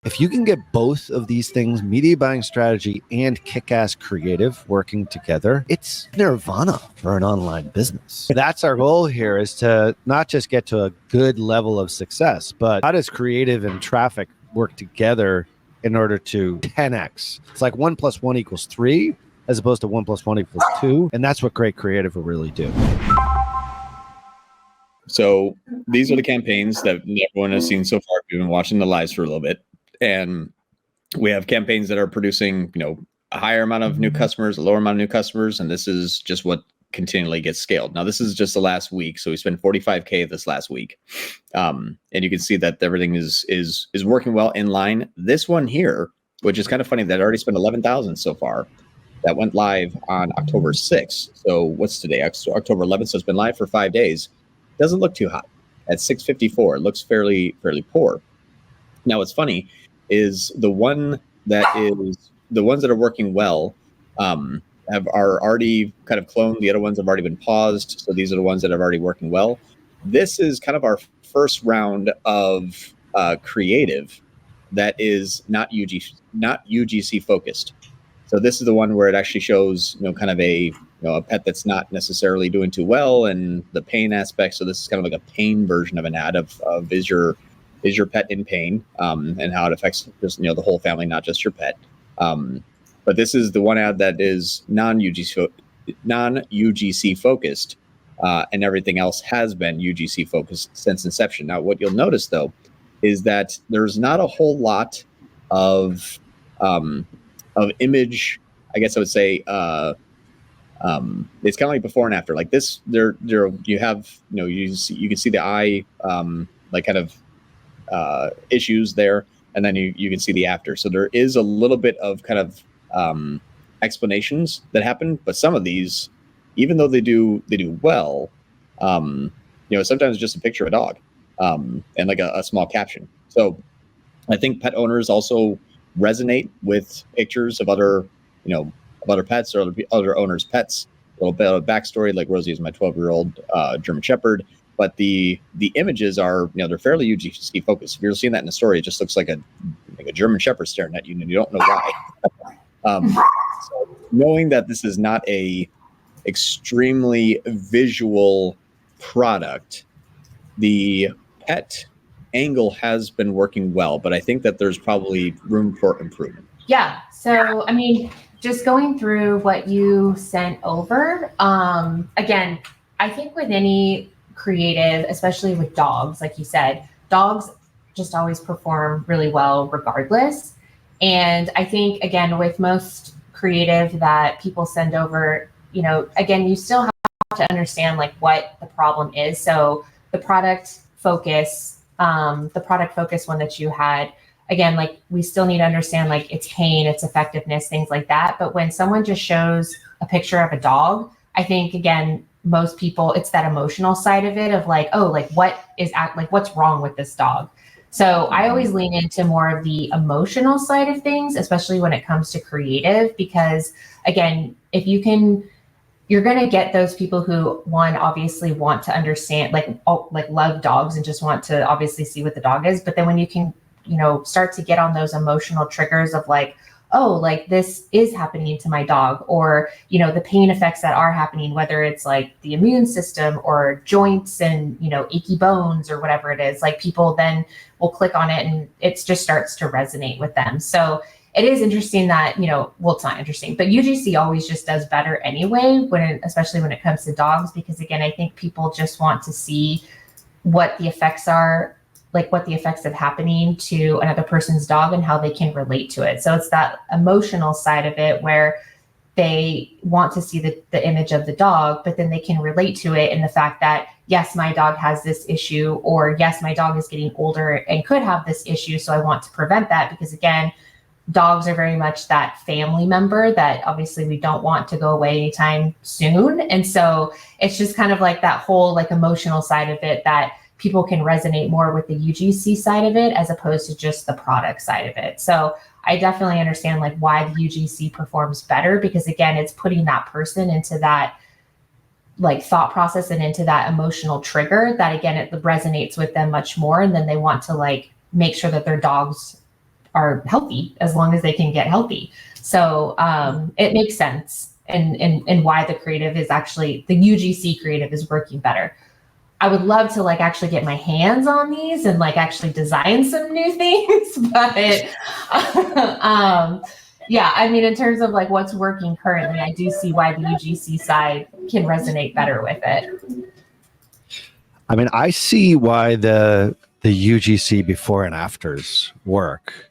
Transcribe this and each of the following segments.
If you can get both of these things, media buying strategy and kick-ass creative working together, it's nirvana for an online business. That's our goal here, is to not just get to a good level of success, but how does creative and traffic work together in order to 10x? It's like 1 + 1 = 3 as opposed to 1 + 1 = 2. And that's what great creative will really do. So these are the campaigns that everyone has seen so far. We've been watching the lives for a little bit. And we have campaigns that are producing, a higher amount of new customers, a lower amount of new customers, and this is just what continually gets scaled. Now, this is just the last week, so we spent $45K this last week, and you can see that everything is working well in line. This one here, which is kind of funny, that I already spent $11,000 so far. That went live on October 6th. So what's today? October 11th. So it's been live for 5 days. Doesn't look too hot at 654. It looks fairly poor. Now, what's funny is the ones that are working well are already kind of cloned. The other ones have already been paused. So these are the ones that are already working well. This is kind of our first round of creative that is not UGC focused. So this is the one where it actually shows, kind of a pet that's not necessarily doing too well, and the pain aspect. So this is kind of like a pain version of an ad of is your pet in pain, and how it affects just the whole family, not just your pet. But this is the one ad that is non-UGC focused, and everything else has been UGC focused since inception. Now, what you'll notice though is that there's not a whole lot of image. I guess I would say it's kind of like before and after. Like this, you have you can see the eye like kind of issues there, and then you can see the after. So there is a little bit of kind of explanations that happen, but some of these, even though they do well, sometimes just a picture of a dog and like a small caption. So I think pet owners also resonate with pictures of other pets or other owners' pets. A little bit of backstory, like Rosie is my 12-year-old German Shepherd. But the images are, they're fairly UGC focused. If you're seeing that in the story, it just looks like a German Shepherd staring at you, and you don't know why. So knowing that this is not a extremely visual product, the pet angle has been working well, but I think that there's probably room for improvement. Yeah. So, I mean, just going through what you sent over, again, I think with any creative, especially with dogs, like you said, dogs just always perform really well regardless. And I think, again, with most creative that people send over, again, you still have to understand like what the problem is. So the product focus one that you had, again, like we still need to understand like its pain, its effectiveness, things like that. But when someone just shows a picture of a dog, I think, again, most people, it's that emotional side of it of like, oh, like what's wrong with this dog? So I always lean into more of the emotional side of things, especially when it comes to creative, because again, if you can, you're going to get those people who, one, obviously want to understand, like love dogs and just want to obviously see what the dog is. But then when you can, start to get on those emotional triggers of like, oh, like this is happening to my dog, or, the pain effects that are happening, whether it's like the immune system or joints and, achy bones or whatever it is, like people then will click on it and it just starts to resonate with them. So it is interesting that, well, it's not interesting, but UGC always just does better anyway, especially when it comes to dogs, because again, I think people just want to see what the effects are, like what the effects of happening to another person's dog and how they can relate to it. So it's that emotional side of it where they want to see the image of the dog, but then they can relate to it in the fact that, yes, my dog has this issue, or yes, my dog is getting older and could have this issue. So I want to prevent that, because again, dogs are very much that family member that obviously we don't want to go away anytime soon. And so it's just kind of like that whole like emotional side of it that people can resonate more with the UGC side of it as opposed to just the product side of it. So I definitely understand like why the UGC performs better, because again, it's putting that person into that like thought process and into that emotional trigger that again, it resonates with them much more. And then they want to like make sure that their dog's are healthy as long as they can get healthy. So it makes sense, and why the creative is actually, the UGC creative is working better. I would love to like actually get my hands on these and like actually design some new things, but yeah, I mean, in terms of like what's working currently, I do see why the UGC side can resonate better with it. I mean, I see why the UGC before and afters work,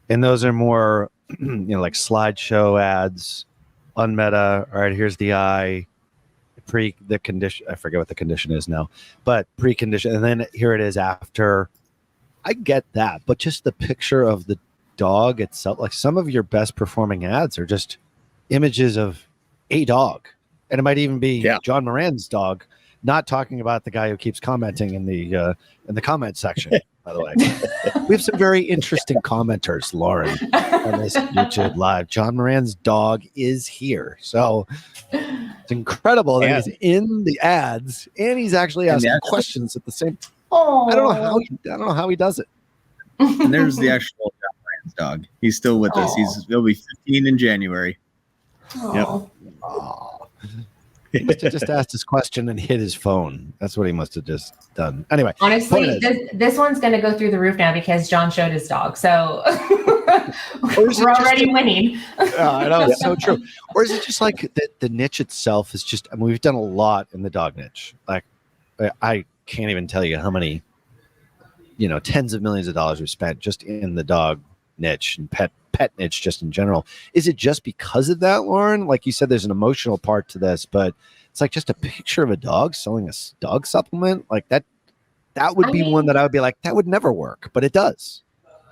and those are more, like slideshow ads, unmeta. All right, here's the eye, the condition. I forget what the condition is now, but precondition, and then here it is after. I get that, but just the picture of the dog itself, like some of your best performing ads are just images of a dog, and it might even be John Moran's dog. Not talking about the guy who keeps commenting in the comment section, by the way. We have some very interesting commenters, Lauren, on this YouTube live. John Moran's dog is here. So it's incredible that he's in the ads and he's actually asking questions at the same time. I don't know how he does it. And there's the actual John Moran's dog. He's still with us. He'll be 15 in January. Aww. Yep. He must have just asked his question and hit his phone. That's what he must have just done. Anyway, honestly, this one's going to go through the roof now because John showed his dog. So we're already winning. I know, it's so true. Or is it just like the niche itself is just, I mean, we've done a lot in the dog niche. Like, I can't even tell you how many, tens of millions of dollars we've spent just in the dog niche and pet niche just in general. Is it just because of that, Lauren? Like you said, there's an emotional part to this, but it's like just a picture of a dog selling a dog supplement like that would be one that I would be like, that would never work, but it does.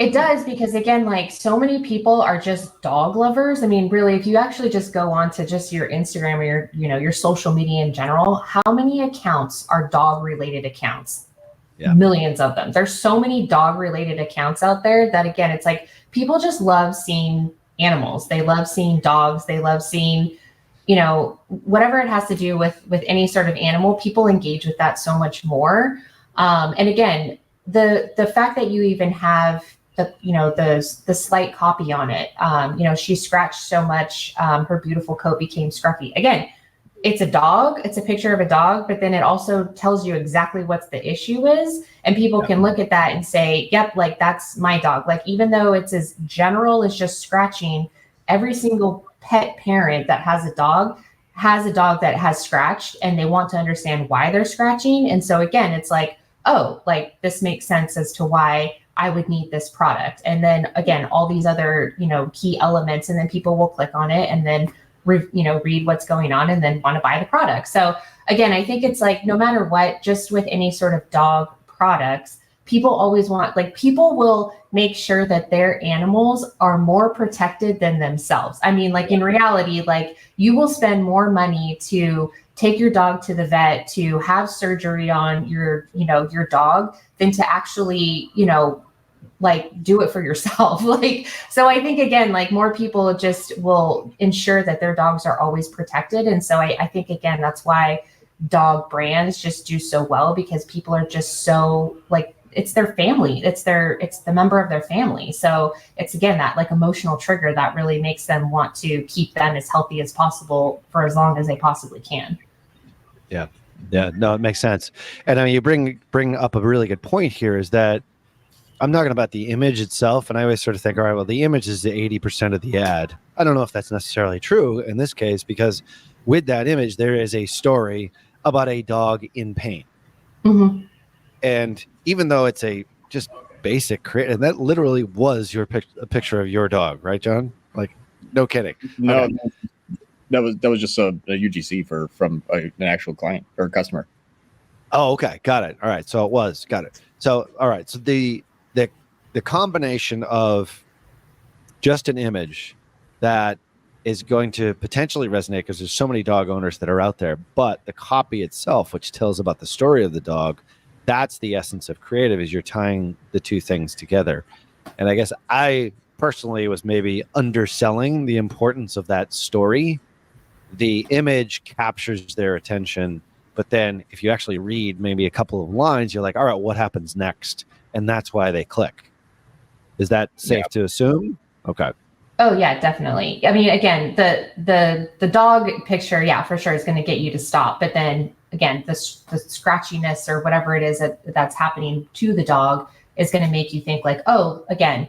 It does, because again, like so many people are just dog lovers. I mean, really, if you actually just go on to just your Instagram or your social media in general, how many accounts are dog related accounts? Yeah. Millions of them. There's so many dog related accounts out there that, again, it's like people just love seeing animals. They love seeing dogs. They love seeing, whatever it has to do with any sort of animal. People engage with that so much more. And again, the fact that you even have the slight copy on it, she scratched so much, her beautiful coat became scruffy. Again, it's a dog, it's a picture of a dog, but then it also tells you exactly what the issue is. And people can look at that and say, yep, like that's my dog. Like, even though it's as general as just scratching, every single pet parent that has a dog that has scratched, and they want to understand why they're scratching. And so again, it's like, oh, like this makes sense as to why I would need this product. And then again, all these other, key elements, and then people will click on it and then read what's going on and then want to buy the product. So again, I think it's like, no matter what, just with any sort of dog products, people always want, like, people will make sure that their animals are more protected than themselves. I mean, like in reality, like you will spend more money to take your dog to the vet, to have surgery on your dog, than to actually, like do it for yourself. Like, so I think again, like more people just will ensure that their dogs are always protected. And so I think again, that's why dog brands just do so well, because people are just so like, it's their family. It's the member of their family. So it's again, that like emotional trigger that really makes them want to keep them as healthy as possible for as long as they possibly can. Yeah. No, it makes sense. And I mean, you bring up a really good point here, is that I'm talking about the image itself. And I always sort of think, all right, well, the image is the 80% of the ad. I don't know if that's necessarily true in this case, because with that image, there is a story about a dog in pain. Mm-hmm. And even though it's a just basic and that literally was a picture of your dog, right, John? Like, no kidding. No, okay. that was just a UGC from an actual client or customer. Oh, okay. Got it. All right. So it was. Got it. So, all right. So the combination of just an image that is going to potentially resonate, because there's so many dog owners that are out there, but the copy itself, which tells about the story of the dog, that's the essence of creative, is you're tying the two things together. And I guess I personally was maybe underselling the importance of that story. The image captures their attention, but then if you actually read maybe a couple of lines, you're like, all right, what happens next? And that's why they click. Is that safe to assume? Okay. Oh yeah, definitely. I mean, again, the dog picture, yeah, for sure is going to get you to stop. But then again, the scratchiness or whatever it is that's happening to the dog is going to make you think like, oh, again,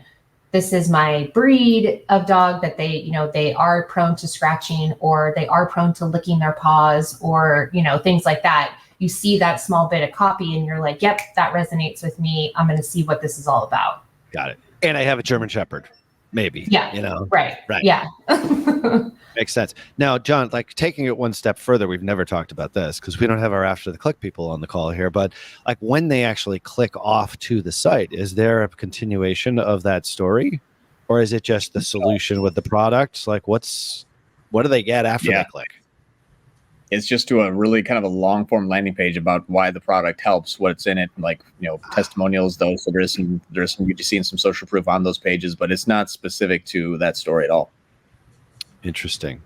this is my breed of dog that they are prone to scratching, or they are prone to licking their paws, or, things like that. You see that small bit of copy and you're like, yep, that resonates with me. I'm going to see what this is all about. Got it. And I have a German Shepherd. Maybe. Yeah. Right. Yeah. Makes sense. Now, John, like taking it one step further, we've never talked about this because we don't have our after the click people on the call here, but like when they actually click off to the site, is there a continuation of that story, or is it just the solution with the product? Like what do they get after they click? It's just to a really kind of a long form landing page about why the product helps, what's in it, like, testimonials, those. So there's some UGC and some social proof on those pages, but it's not specific to that story at all. Interesting.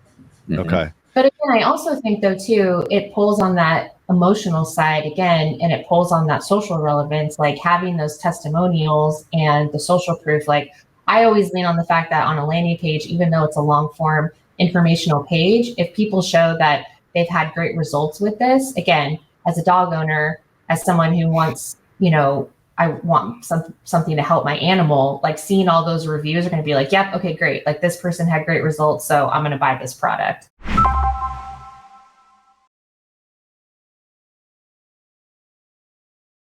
Mm-hmm. Okay. But again, I also think though too, it pulls on that emotional side again, and it pulls on that social relevance, like having those testimonials and the social proof. Like I always lean on the fact that on a landing page, even though it's a long form informational page, if people show that they've had great results with this, again, as a dog owner, as someone who wants, I want something to help my animal, like seeing all those reviews are going to be like, yep, okay, great. Like this person had great results, so I'm going to buy this product.